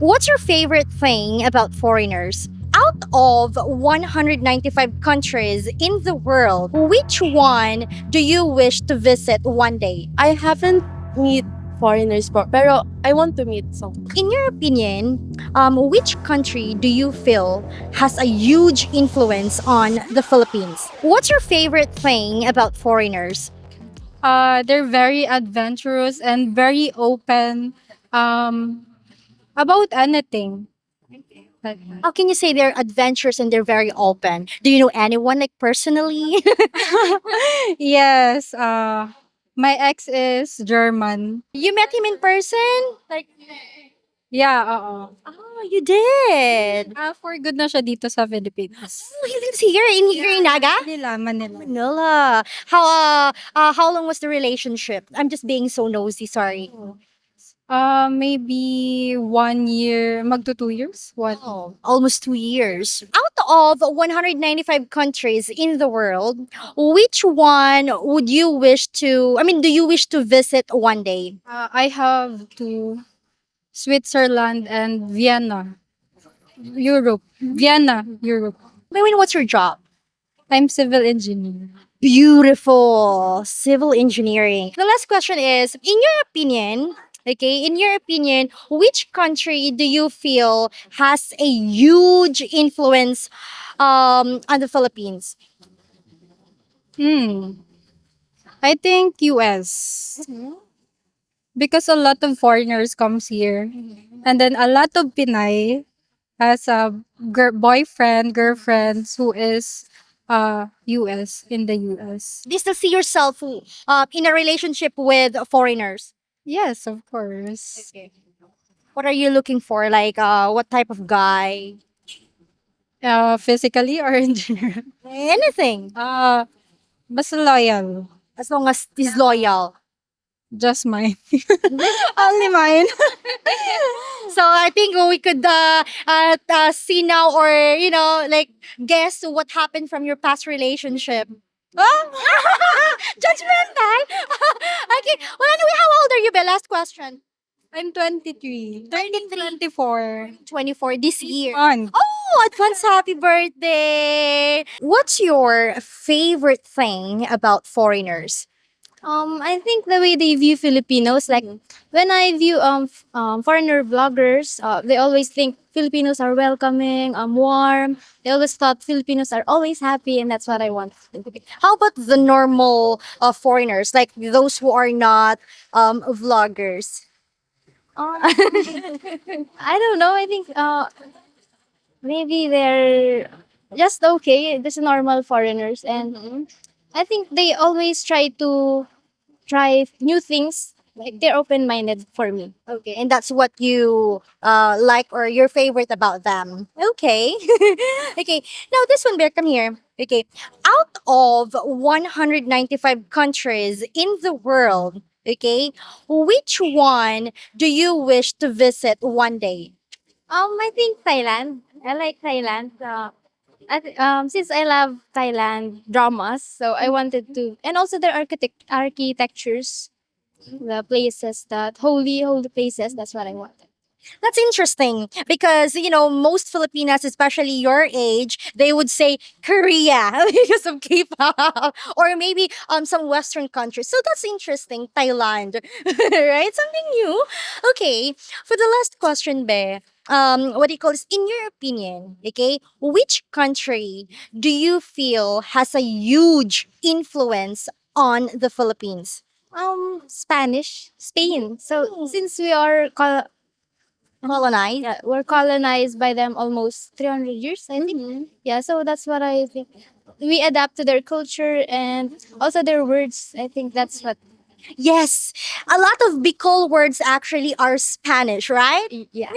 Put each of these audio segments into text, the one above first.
What's your favorite thing about foreigners? Out of 195 countries in the world, which one do you wish to visit one day? I haven't meet foreigners pero I want to meet some. In your opinion, which country do you feel has a huge influence on the Philippines? What's your favorite thing about foreigners? They're very adventurous and very open um, about anything. Like, How can you say they're adventurous and they're very open? Do you know anyone like personally? yes, my ex is German. You met him in person? Like, Yeah, oo. oh, you did. For good na siya dito sa Philippines. Oh, he lives here in Naga? Manila, Manila. Manila. How long was the relationship? I'm just being so nosy, sorry. Maybe 1 year, magto 2 years. One. Oh, almost 2 years. Out of 195 countries in the world, which one would you wish to, do you wish to visit one day? I have to Switzerland and Vienna, Europe. Vienna, Europe. What's your job? I'm civil engineer. Beautiful. Civil engineering. The last question is, in your opinion, which country do you feel has a huge influence on the Philippines? I think US. Because a lot of foreigners comes here. And then a lot of Pinay has a boyfriend, girlfriends who is US in the US. Do you still see yourself in a relationship with foreigners? Yes, of course. What are you looking for? Like, what type of guy? Physically or in general? Anything. Basta loyal. As long as he's loyal. Just mine. Only mine. So I think we could see now, or like, guess what happened from your past relationship. Oh, judgmental. Okay. Well, anyway, how old are you, Be? Last question. I'm 23. 23. 24. 24 this year. On. Oh, advance happy birthday. What's your favorite thing about foreigners? I think the way they view Filipinos, like when I view foreigner vloggers, they always think Filipinos are welcoming, warm. They always thought Filipinos are always happy, and that's what I want. How about the normal foreigners, like those who are not vloggers? I don't know. I think maybe they're just okay, just normal foreigners, and I think they always try new things. Like they're open minded for me. Okay, and that's what you like, or your favorite about them. Okay. Okay, now this one, Bear, come here. Okay, out of 195 countries in the world, okay, which one do you wish to visit one day? I think Thailand. I like Thailand. Since I love Thailand dramas, so I wanted to, and also their architectures, the places that holy places. That's what I wanted. That's interesting because most Filipinas, especially your age, they would say Korea because of K-pop, or maybe some Western countries. So that's interesting. Thailand, right? Something new. Okay, for the last question, Be, what do you call this? In your opinion, okay, which country do you feel has a huge influence on the Philippines? Spanish, Spain. So since we are Colonized. yeah, we're colonized by them almost 300 years, I think. Yeah, so that's what I think. We adapt to their culture and also their words. I think that's what. Yes, a lot of Bicol words actually are Spanish, right? Yeah.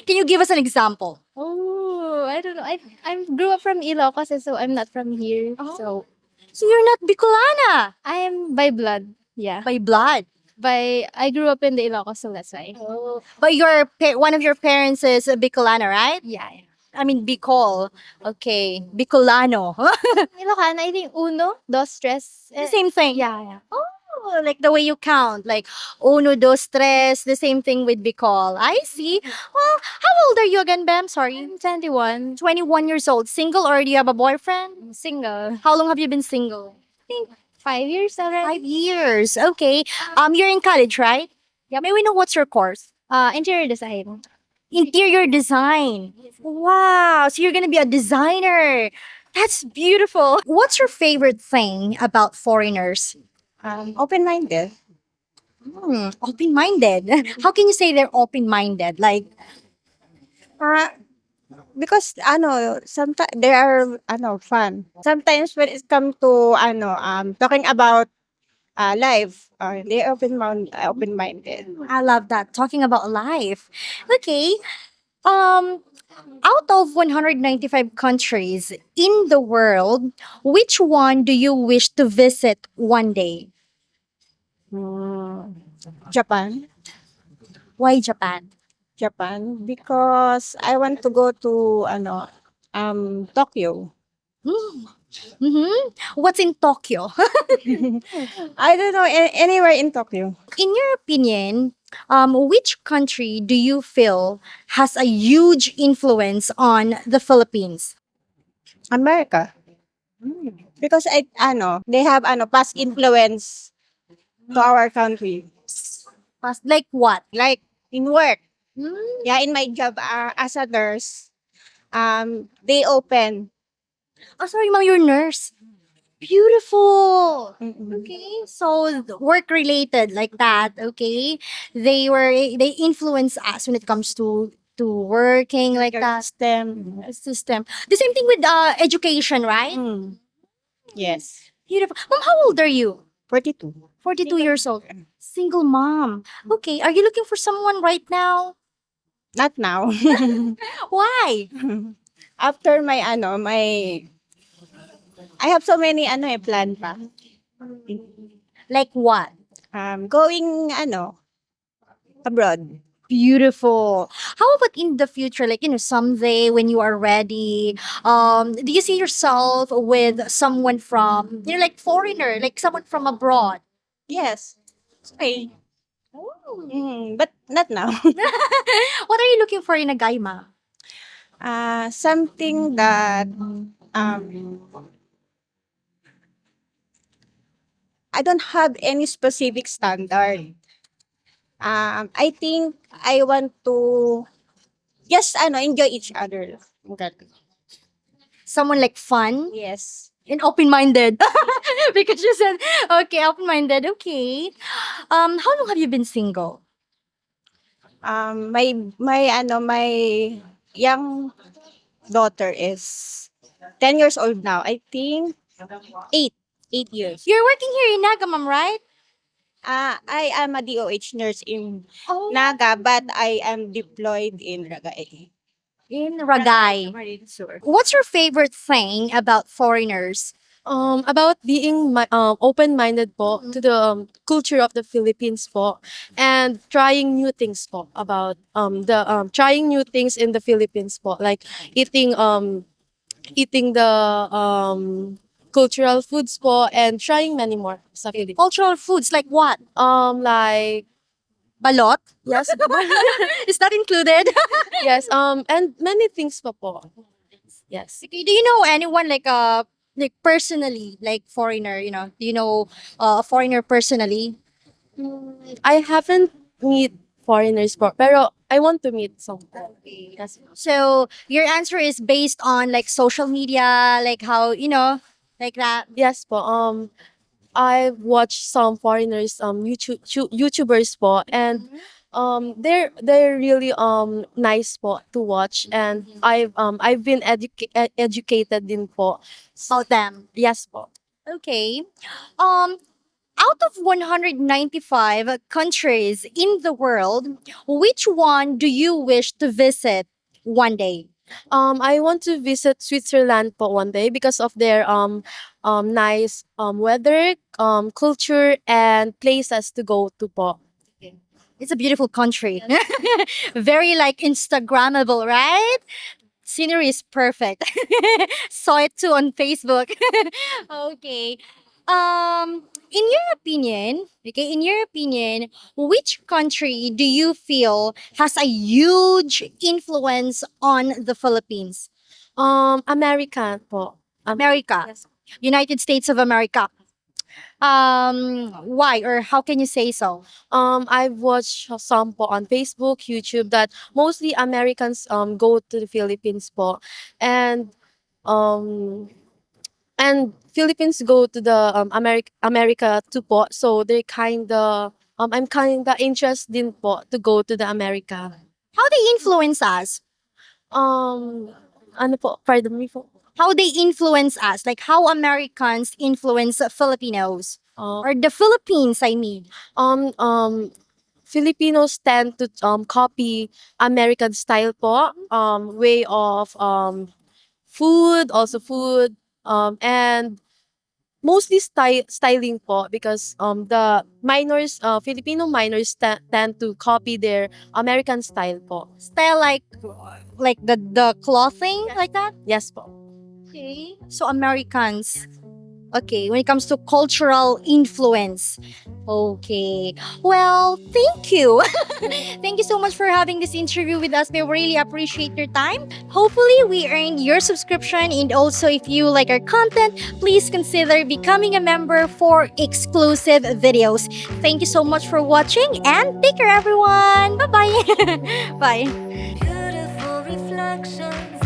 Can you give us an example? Oh, I don't know. I grew up from Ilocos, and so I'm not from here. So So you're not Bicolana I am by blood. Yeah. by blood, I grew up in the Ilocos, so that's why. but one of your parents is a Bicolana, right? Yeah. Yeah. I mean Bicol. Okay, Bicolano. Ilocano, I think uno, dos, tres. The same thing. Yeah, yeah. Oh, like the way you count, like uno, dos, tres, the same thing with Bicol. I see. Well, how old are you again, Bam? Sorry. I'm 21, 21 years old. Single or do you have a boyfriend? single. How long have you been single? I think 5 years already. 5 years. Okay. You're in college, right? Yep. May we know what's your course? Interior design. Interior design. Wow. So you're gonna be a designer. That's beautiful. What's your favorite thing about foreigners? Open-minded. Open-minded. How can you say they're open-minded? Like, Ah, because sometimes they are fun. Sometimes when it comes to talking about life, they open-minded. I love that. Talking about life. Okay. Um, Out of 195 countries in the world, which one do you wish to visit one day? Mm, Japan. Why Japan? Japan because I want to go to Tokyo. Mm-hmm. What's in Tokyo? I don't know anywhere in Tokyo. In your opinion, which country do you feel has a huge influence on the Philippines? America. Because they have past influence to our country. Like what? Like in work. Mm. Yeah, in my job as a nurse, they open. Oh, sorry, ma'am, you're a nurse. Beautiful. Mm-mm. Okay, so work related like that. Okay, they influence us when it comes to working like Your that system. system. The same thing with education, right? Mm. Yes. Beautiful. Mom, how old are you? 42. 42 years old. Single mom. Okay, are you looking for someone right now? Not now. Why? After my I have so many plan pa. Like what? Going abroad. Beautiful. How about in the future, like someday when you are ready? Do you see yourself with someone from like foreigner, like someone from abroad? Yes. Okay. But not now. What are you looking for in a guy, ma? Something that I don't have any specific standard. I think I want to just enjoy each other. Okay. Someone like fun Yes. and open-minded. Because you said okay, open-minded. Okay. How long have you been single? My young daughter is 10 years old now. I think 8 8 years. You're working here in Naga, ma'am, right? I am a DOH nurse in Oh, Naga, but I am deployed in Ragae. in Ragay. What's your favorite thing about foreigners? About being open-minded po to the culture of the Philippines po, and trying new things po about the trying new things in the Philippines po, like eating eating the cultural foods po, and trying many more sa Philippines. Cultural foods like what? Like Balot? yes, Is that included? yes, and many things pa po. Yes. Okay, do you know anyone like personally, like foreigner, Do you know a foreigner personally? I haven't meet foreigners po, pero I want to meet some. Yes. So your answer is based on like social media, like how, like that. Yes po. I watched some foreigners YouTubers po, and they're really nice po to watch, and I've been educated din po. About them. Yes po. Okay. Um Out of 195 countries in the world, which one do you wish to visit one day? I want to visit Switzerland po one day because of their nice weather, culture, and places to go to po. It's a beautiful country. Very like Instagrammable, right? Scenery is perfect. Saw it too on Facebook. Okay. in your opinion, which country do you feel has a huge influence on the Philippines? American po. America, Yes. United States of America. Why or how can you say so? I've watched some po on Facebook, YouTube that mostly Americans go to the Philippines po, and um Philippines go to the America too po. So they kinda I'm kinda interested din po to go to the America. How they influence us? Um, ano po? Pardon me po. How they influence us? Like how Americans influence Filipinos Uh, or the Philippines, I mean. um, um, Filipinos tend to copy American style po, way of food, also food, and mostly styling po because the minors, Filipino minors tend to copy their American style po. Style like the clothing like that? Yes po. Okay. So Americans. Okay, when it comes to cultural influence. Okay. Well, thank you. Thank you so much for having this interview with us. We really appreciate your time. Hopefully, we earned your subscription. And also, if you like our content, please consider becoming a member for exclusive videos. Thank you so much for watching and take care, everyone. Bye bye. Bye. Beautiful reflections